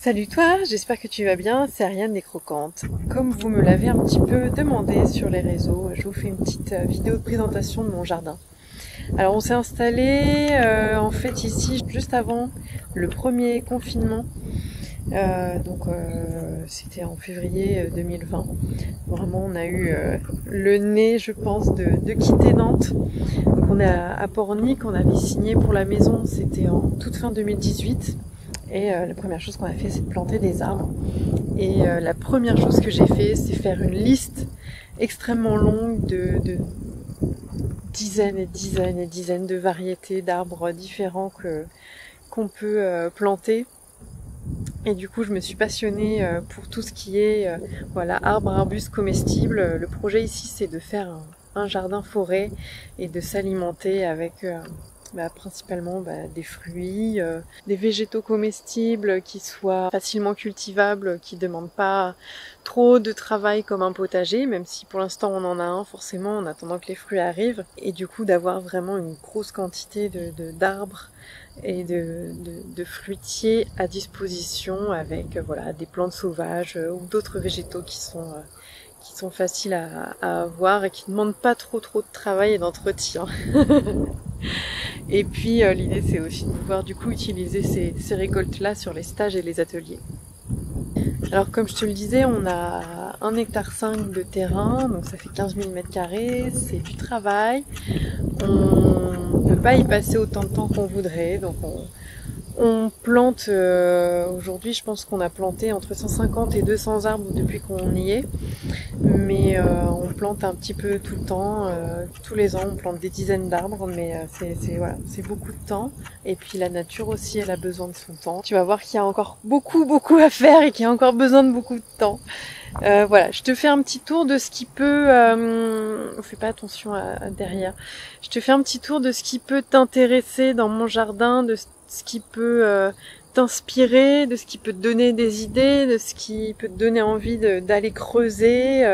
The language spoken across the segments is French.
Salut toi, j'espère que tu vas bien, c'est Ariane des Croquantes. Comme vous me l'avez un petit peu demandé sur les réseaux, je vous fais une petite vidéo de présentation de mon jardin. Alors on s'est installé en fait ici juste avant le premier confinement, c'était en février 2020. Vraiment on a eu le nez je pense de quitter Nantes. Donc on est à Pornic, on avait signé pour la maison, c'était en toute fin 2018. Et la première chose qu'on a fait, c'est de planter des arbres. Et la première chose que j'ai fait, c'est faire une liste extrêmement longue de dizaines et dizaines et dizaines de variétés d'arbres différents qu'on peut planter. Et du coup, je me suis passionnée pour tout ce qui est arbres, arbustes comestibles. Le projet ici, c'est de faire un jardin forêt et de s'alimenter avec principalement des fruits, des végétaux comestibles qui soient facilement cultivables, qui ne demandent pas trop de travail comme un potager, même si pour l'instant on en a un forcément en attendant que les fruits arrivent, et du coup d'avoir vraiment une grosse quantité d'arbres et de fruitiers à disposition avec des plantes sauvages ou d'autres végétaux qui sont faciles à avoir et qui ne demandent pas trop de travail et d'entretien. Et puis l'idée c'est aussi de pouvoir du coup utiliser ces récoltes-là sur les stages et les ateliers. Alors comme je te le disais, on a 1,5 hectare de terrain, donc ça fait 15 000 m², c'est du travail. On ne peut pas y passer autant de temps qu'on voudrait, donc on plante, aujourd'hui je pense qu'on a planté entre 150 et 200 arbres depuis qu'on y est, mais on plante un petit peu tout le temps, tous les ans on plante des dizaines d'arbres, mais c'est beaucoup de temps, et puis la nature aussi elle a besoin de son temps. Tu vas voir qu'il y a encore beaucoup à faire et qu'il y a encore besoin de beaucoup de temps. Je te fais un petit tour de ce qui peut, fais pas attention à derrière, je te fais un petit tour de ce qui peut t'intéresser dans mon jardin, de ce qui peut t'inspirer, de ce qui peut te donner des idées, de ce qui peut te donner envie d'aller creuser,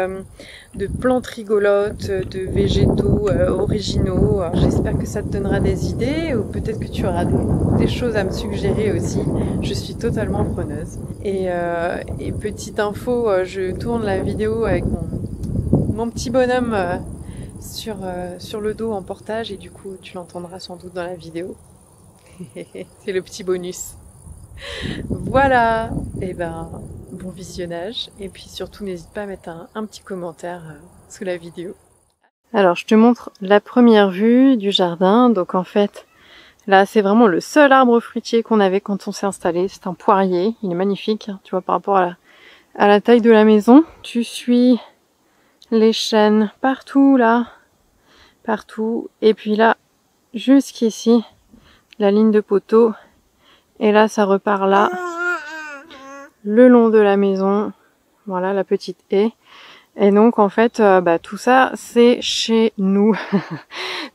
de plantes rigolotes, de végétaux originaux. Alors, j'espère que ça te donnera des idées, ou peut-être que tu auras des choses à me suggérer aussi. Je suis totalement preneuse. Et petite info, je tourne la vidéo avec mon petit bonhomme sur le dos en portage, et du coup tu l'entendras sans doute dans la vidéo. C'est le petit bonus. Voilà, et bon visionnage, et puis surtout n'hésite pas à mettre un petit commentaire sous la vidéo. Alors je te montre la première vue du jardin. Donc en fait là c'est vraiment le seul arbre fruitier qu'on avait quand on s'est installé, c'est un poirier, il est magnifique, tu vois, par rapport à la taille de la maison. Tu suis les chênes partout là, partout, et puis là jusqu'ici la ligne de poteau, et là ça repart là le long de la maison, voilà la petite haie. Et donc en fait tout ça c'est chez nous.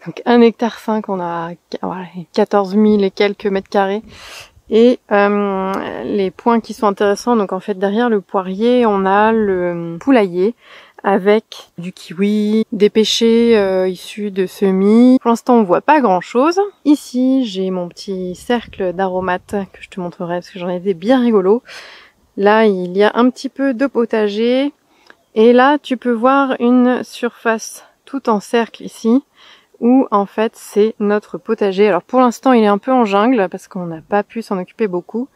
Donc 1,5 hectare, on a 14 000 et quelques mètres carrés. Et les points qui sont intéressants, donc en fait derrière le poirier on a le poulailler avec du kiwi, des pêchers issus de semis. Pour l'instant on voit pas grand chose. Ici j'ai mon petit cercle d'aromates que je te montrerai parce que j'en ai des bien rigolos. Là il y a un petit peu de potager, et là tu peux voir une surface tout en cercle ici où en fait c'est notre potager. Alors pour l'instant il est un peu en jungle parce qu'on n'a pas pu s'en occuper beaucoup.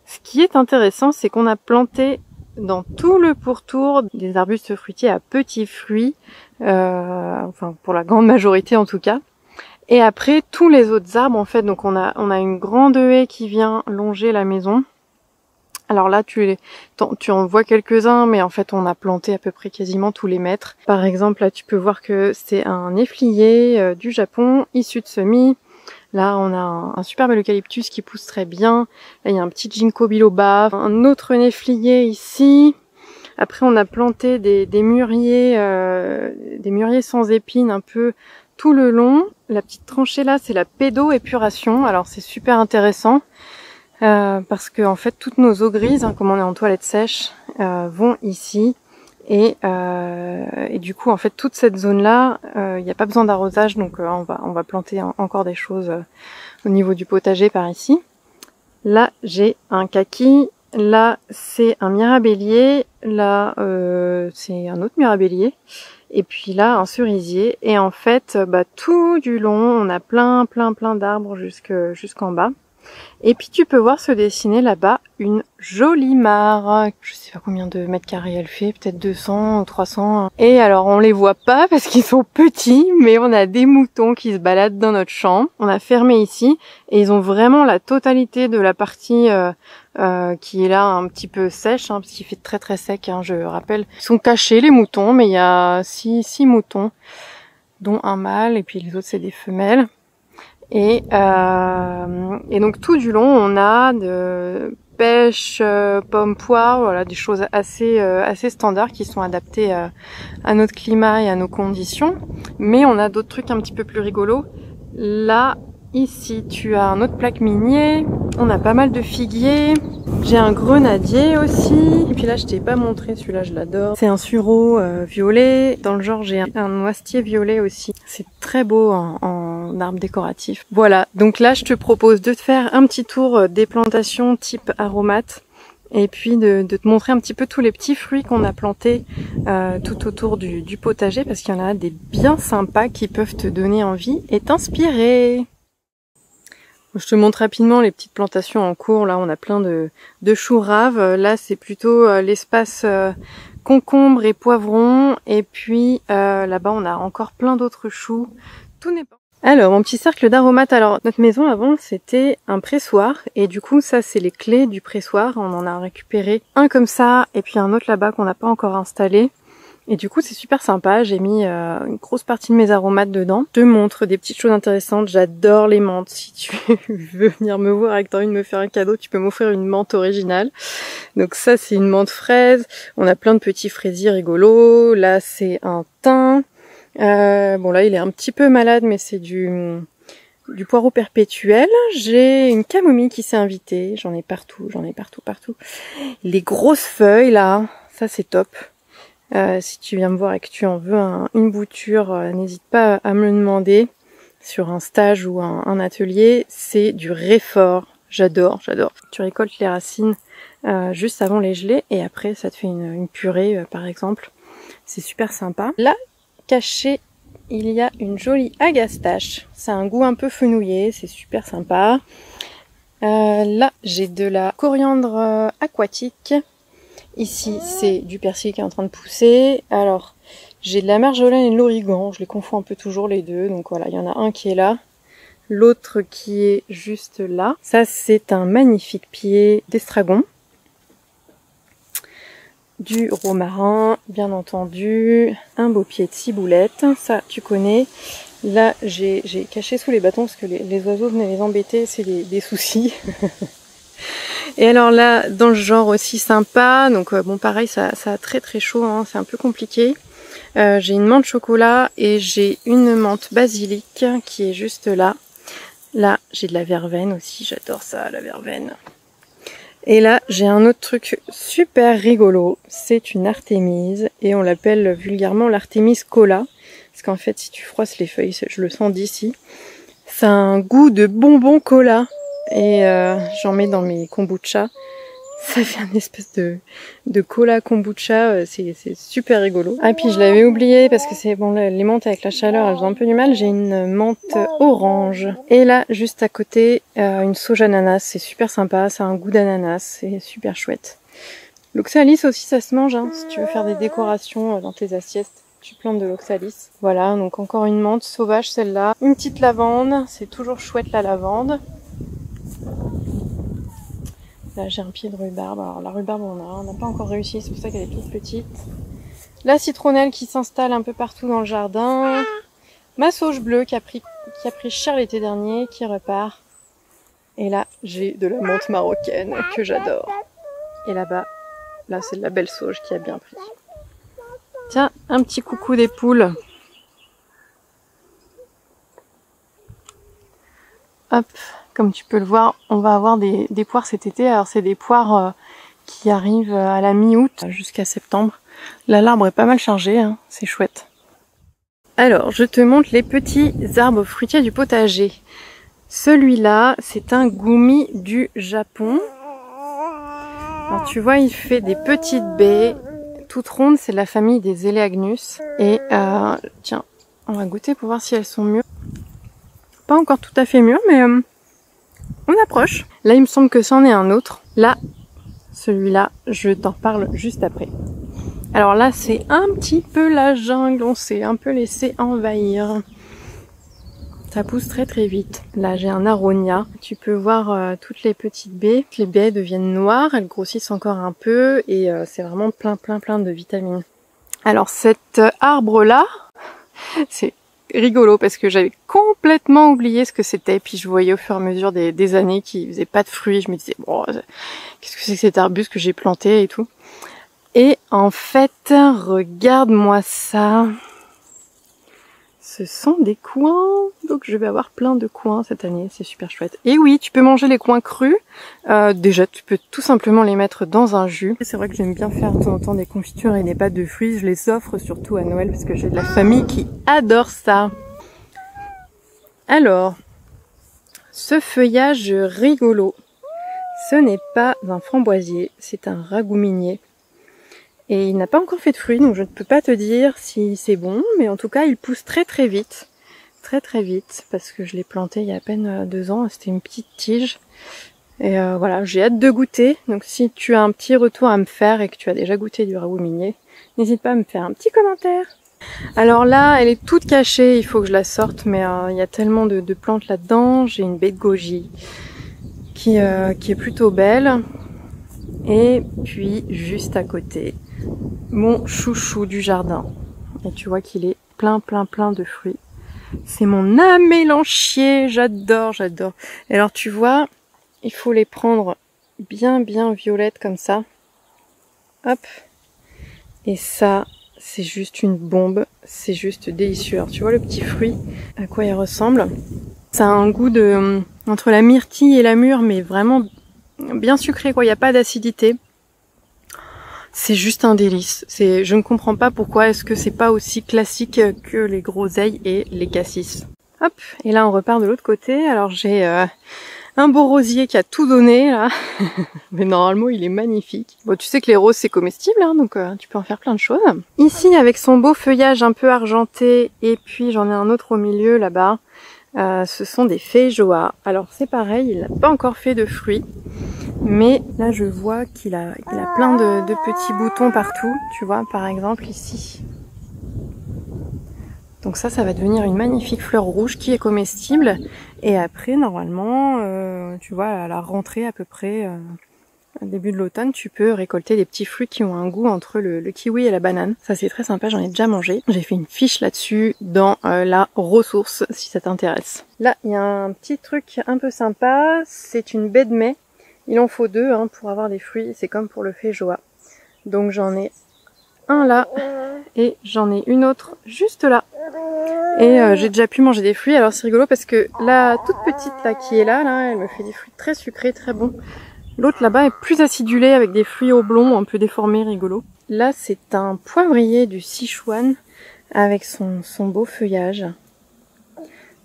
Ce qui est intéressant, c'est qu'on a planté dans tout le pourtour des arbustes fruitiers à petits fruits, pour la grande majorité en tout cas. Et après tous les autres arbres en fait, donc on a une grande haie qui vient longer la maison. Alors là tu en vois quelques-uns, mais en fait on a planté à peu près quasiment tous les mètres. Par exemple là tu peux voir que c'est un néflier du Japon issu de semis. Là on a un super bel eucalyptus qui pousse très bien. Là il y a un petit ginkgo biloba, un autre néflier ici. Après on a planté des mûriers sans épines un peu tout le long. La petite tranchée là c'est la pédo-épuration, alors c'est super intéressant. Parce que en fait toutes nos eaux grises, comme on est en toilette sèche, vont ici, et du coup en fait toute cette zone là il n'y a pas besoin d'arrosage, donc on va planter encore des choses au niveau du potager par ici. Là j'ai un kaki Là, c'est un mirabellier. Là, c'est un autre mirabellier. Et puis là, un cerisier. Et en fait, tout du long, on a plein d'arbres jusqu'en bas. Et puis tu peux voir se dessiner là-bas une jolie mare. Je sais pas combien de mètres carrés elle fait, peut-être 200 ou 300. Et alors on les voit pas parce qu'ils sont petits, mais on a des moutons qui se baladent dans notre champ. On a fermé ici et ils ont vraiment la totalité de la partie qui est là un petit peu sèche, parce qu'il fait très sec, je rappelle. Ils sont cachés les moutons, mais il y a 6 moutons, dont un mâle et puis les autres c'est des femelles. Et donc tout du long, on a de pêche, pommes, poires, voilà, des choses assez standards qui sont adaptées à notre climat et à nos conditions. Mais on a d'autres trucs un petit peu plus rigolos. Là, ici, tu as un autre plaque minier. On a pas mal de figuiers. J'ai un grenadier aussi. Et puis là, je t'ai pas montré, celui-là, je l'adore. C'est un sureau violet. Dans le genre, j'ai un noisetier violet aussi. C'est très beau en arbre décoratif. Voilà, donc là, je te propose de te faire un petit tour des plantations type aromate. Et puis de te montrer un petit peu tous les petits fruits qu'on a plantés tout autour du potager. Parce qu'il y en a des bien sympas qui peuvent te donner envie et t'inspirer. Je te montre rapidement les petites plantations en cours. Là, on a plein de choux raves. Là, c'est plutôt l'espace concombre et poivron. Et puis là-bas, on a encore plein d'autres choux. Tout n'est pas... Alors, mon petit cercle d'aromates. Alors, notre maison avant, c'était un pressoir. Et du coup, ça, c'est les clés du pressoir. On en a récupéré un comme ça et puis un autre là-bas qu'on n'a pas encore installé. Et du coup, c'est super sympa. J'ai mis une grosse partie de mes aromates dedans. Je te montre des petites choses intéressantes. J'adore les menthes. Si tu veux venir me voir et que t'as envie de me faire un cadeau, tu peux m'offrir une menthe originale. Donc ça, c'est une menthe fraise. On a plein de petits fraisiers rigolos. Là, c'est un thym. Bon, là, il est un petit peu malade, mais c'est du poireau perpétuel. J'ai une camomille qui s'est invitée. J'en ai partout. Les grosses feuilles, là, ça, c'est top. Si tu viens me voir et que tu en veux une bouture, n'hésite pas à me le demander sur un stage ou un atelier. C'est du réfort. J'adore. Tu récoltes les racines juste avant les gelées et après ça te fait une purée par exemple. C'est super sympa. Là, caché, il y a une jolie agastache. Ça a un goût un peu fenouillé, c'est super sympa. Là, j'ai de la coriandre aquatique. Ici, c'est du persil qui est en train de pousser. Alors, j'ai de la marjolaine et de l'origan. Je les confonds un peu toujours les deux. Donc voilà, il y en a un qui est là. L'autre qui est juste là. Ça, c'est un magnifique pied d'estragon. Du romarin, bien entendu. Un beau pied de ciboulette. Ça, tu connais. Là, j'ai caché sous les bâtons parce que les oiseaux venaient les embêter. C'est des soucis. Et alors là, dans le genre aussi sympa, donc bon pareil, ça a très chaud, c'est un peu compliqué. J'ai une menthe chocolat et j'ai une menthe basilic qui est juste là. Là, j'ai de la verveine aussi, j'adore ça, la verveine. Et là, j'ai un autre truc super rigolo, c'est une artémise et on l'appelle vulgairement l'artémise cola. Parce qu'en fait, si tu froisses les feuilles, je le sens d'ici, ça a un goût de bonbon cola. Et j'en mets dans mes kombucha. Ça fait une espèce de cola kombucha, c'est super rigolo. Ah puis je l'avais oublié parce que c'est bon, les menthes avec la chaleur elles ont un peu du mal. J'ai une menthe orange. Et là juste à côté une sauge ananas, c'est super sympa, ça a un goût d'ananas, c'est super chouette. L'oxalis aussi ça se mange, si tu veux faire des décorations dans tes assiettes. Tu plantes de l'oxalis. Voilà, donc encore une menthe sauvage celle-là. Une petite lavande, c'est toujours chouette la lavande. Là j'ai un pied de rhubarbe, alors la rhubarbe on n'a pas encore réussi, c'est pour ça qu'elle est toute petite. La citronnelle qui s'installe un peu partout dans le jardin. Ma sauge bleue qui a pris cher l'été dernier, qui repart. Et là j'ai de la menthe marocaine que j'adore. Et là-bas, là c'est de la belle sauge qui a bien pris. Tiens, un petit coucou des poules. Hop. Comme tu peux le voir, on va avoir des poires cet été. Alors c'est des poires qui arrivent à la mi-août jusqu'à septembre. Là l'arbre est pas mal chargé, c'est chouette. Alors je te montre les petits arbres fruitiers du potager. Celui-là c'est un gumi du Japon. Alors tu vois, il fait des petites baies toutes rondes, c'est de la famille des Eleagnus. Et tiens, on va goûter pour voir si elles sont mûres. Pas encore tout à fait mûres, mais on approche. Là, il me semble que c'en est un autre. Là, celui-là, je t'en parle juste après. Alors là, c'est un petit peu la jungle, on s'est un peu laissé envahir. Ça pousse très très vite. Là, j'ai un aronia. Tu peux voir toutes les petites baies. Les baies deviennent noires, elles grossissent encore un peu et c'est vraiment plein de vitamines. Alors cet arbre-là, c'est rigolo parce que j'avais complètement oublié ce que c'était. Puis je voyais au fur et à mesure des années qu'il faisait pas de fruits. Je me disais, bon, qu'est-ce que c'est que cet arbuste que j'ai planté et tout. Et en fait, regarde-moi ça. Ce sont des coings, donc je vais avoir plein de coings cette année, c'est super chouette. Et oui, tu peux manger les coings crus. Déjà, tu peux tout simplement les mettre dans un jus. C'est vrai que j'aime bien faire de temps en temps des confitures et des pâtes de fruits. Je les offre surtout à Noël parce que j'ai de la famille qui adore ça. Alors, ce feuillage rigolo, ce n'est pas un framboisier, c'est un ragouminier. Et il n'a pas encore fait de fruits, donc je ne peux pas te dire si c'est bon, mais en tout cas il pousse très vite. Très vite, parce que je l'ai planté il y a à peine 2 ans, c'était une petite tige. Et voilà, j'ai hâte de goûter, donc si tu as un petit retour à me faire et que tu as déjà goûté du ragouminier, n'hésite pas à me faire un petit commentaire. Alors là, elle est toute cachée, il faut que je la sorte, mais il y a tellement de plantes là-dedans. J'ai une baie de goji qui est plutôt belle. Et puis juste à côté, mon chouchou du jardin. Et tu vois qu'il est plein de fruits. C'est mon amélanchier, j'adore. Et alors tu vois, il faut les prendre bien violettes comme ça. Hop. Et ça, c'est juste une bombe, c'est juste délicieux. Alors tu vois le petit fruit, à quoi il ressemble. Ça a un goût de entre la myrtille et la mûre, mais vraiment bien sucré quoi, il n'y a pas d'acidité. C'est juste un délice. Je ne comprends pas pourquoi est-ce que c'est pas aussi classique que les groseilles et les cassis. Hop, et là on repart de l'autre côté. Alors j'ai un beau rosier qui a tout donné là, mais normalement il est magnifique. Bon, tu sais que les roses c'est comestible, hein, donc tu peux en faire plein de choses. Ici avec son beau feuillage un peu argenté, et puis j'en ai un autre au milieu là-bas. Ce sont des feijoas. Alors c'est pareil, il n'a pas encore fait de fruits. Mais là je vois qu'il a plein de petits boutons partout, tu vois, par exemple ici. Donc ça va devenir une magnifique fleur rouge qui est comestible. Et après, normalement, tu vois, à la rentrée à peu près, au début de l'automne, tu peux récolter des petits fruits qui ont un goût entre le kiwi et la banane. Ça c'est très sympa, j'en ai déjà mangé. J'ai fait une fiche là-dessus dans la ressource, si ça t'intéresse. Là, il y a un petit truc un peu sympa, c'est une baie de mai. Il en faut 2 hein, pour avoir des fruits, c'est comme pour le feijoa. Donc j'en ai un là et j'en ai une autre juste là. Et j'ai déjà pu manger des fruits. Alors c'est rigolo parce que la toute petite là qui est là, elle me fait des fruits très sucrés, très bons. L'autre là-bas est plus acidulée avec des fruits oblongs un peu déformés, rigolo. Là c'est un poivrier du Sichuan avec son beau feuillage.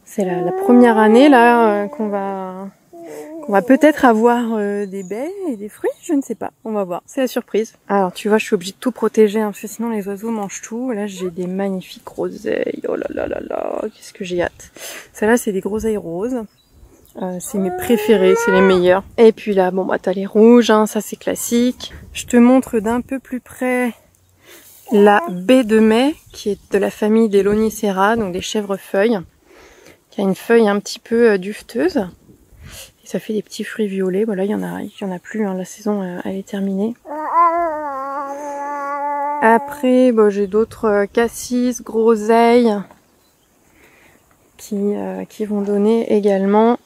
C'est la première année là qu'on va peut-être avoir des baies et des fruits, je ne sais pas, on va voir, c'est la surprise. Alors tu vois, je suis obligée de tout protéger, hein, parce que sinon les oiseaux mangent tout. Là j'ai des magnifiques groseilles, oh là là, qu'est-ce que j'ai hâte. Celles-là c'est des groseilles roses, c'est mes préférées, c'est les meilleures. Et puis là, bon bah t'as les rouges, hein, ça c'est classique. Je te montre d'un peu plus près la baie de mai, qui est de la famille des Lonicera, donc des chèvrefeuilles, qui a une feuille un petit peu duveteuse. Ça fait des petits fruits violets. Bon là il y en a plus, hein. La saison elle est terminée. Après bon, j'ai d'autres cassis, groseilles qui vont donner également.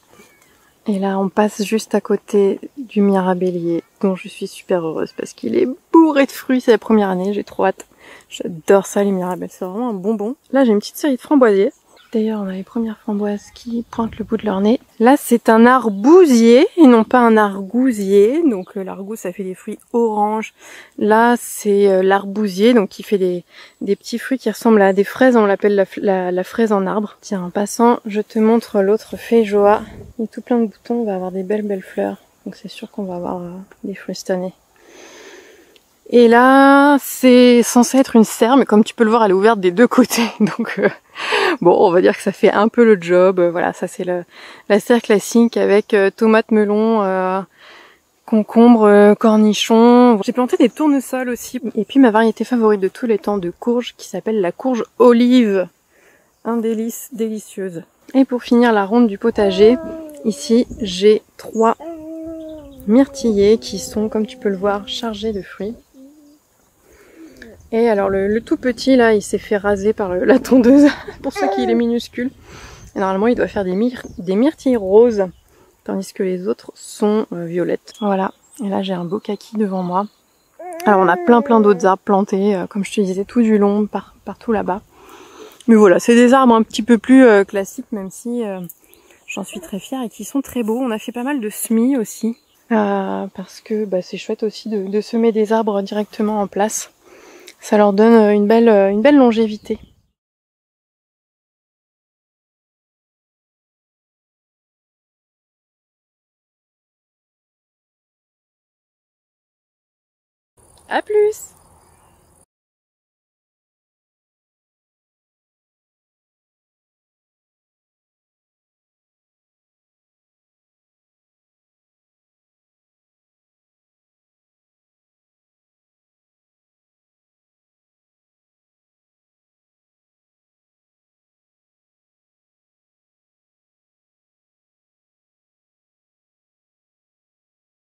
Et là on passe juste à côté du mirabellier dont je suis super heureuse parce qu'il est bourré de fruits. C'est la première année, j'ai trop hâte. J'adore ça les mirabelles, c'est vraiment un bonbon. Là j'ai une petite série de framboisiers. D'ailleurs, on a les premières framboises qui pointent le bout de leur nez. Là, c'est un arbousier et non pas un argousier. Donc l'argousse, ça fait des fruits oranges. Là, c'est l'arbousier, donc qui fait des petits fruits qui ressemblent à des fraises. On l'appelle la fraise en arbre. Tiens, en passant, je te montre l'autre feijoa. Il est tout plein de boutons, on va avoir des belles fleurs. Donc c'est sûr qu'on va avoir des fruits cette année. Et là, c'est censé être une serre, mais comme tu peux le voir, elle est ouverte des deux côtés. Donc bon, on va dire que ça fait un peu le job. Voilà, ça c'est la serre classique avec tomates, melons, concombres, cornichons. J'ai planté des tournesols aussi. Et puis ma variété favorite de tous les temps de courge qui s'appelle la courge olive. Un délice délicieuse. Et pour finir la ronde du potager, ici j'ai 3 myrtillers qui sont, comme tu peux le voir, chargés de fruits. Et alors le tout petit là, il s'est fait raser par la tondeuse, pour ceux qui il est minuscule. Et normalement il doit faire des myrtilles roses, tandis que les autres sont violettes. Voilà, et là j'ai un beau kaki devant moi. Alors on a plein d'autres arbres plantés, comme je te disais, tout du long, partout là-bas. Mais voilà, c'est des arbres un petit peu plus classiques, même si j'en suis très fière et qui sont très beaux. On a fait pas mal de semis aussi, parce que c'est chouette aussi de semer des arbres directement en place. Ça leur donne une belle longévité. À plus!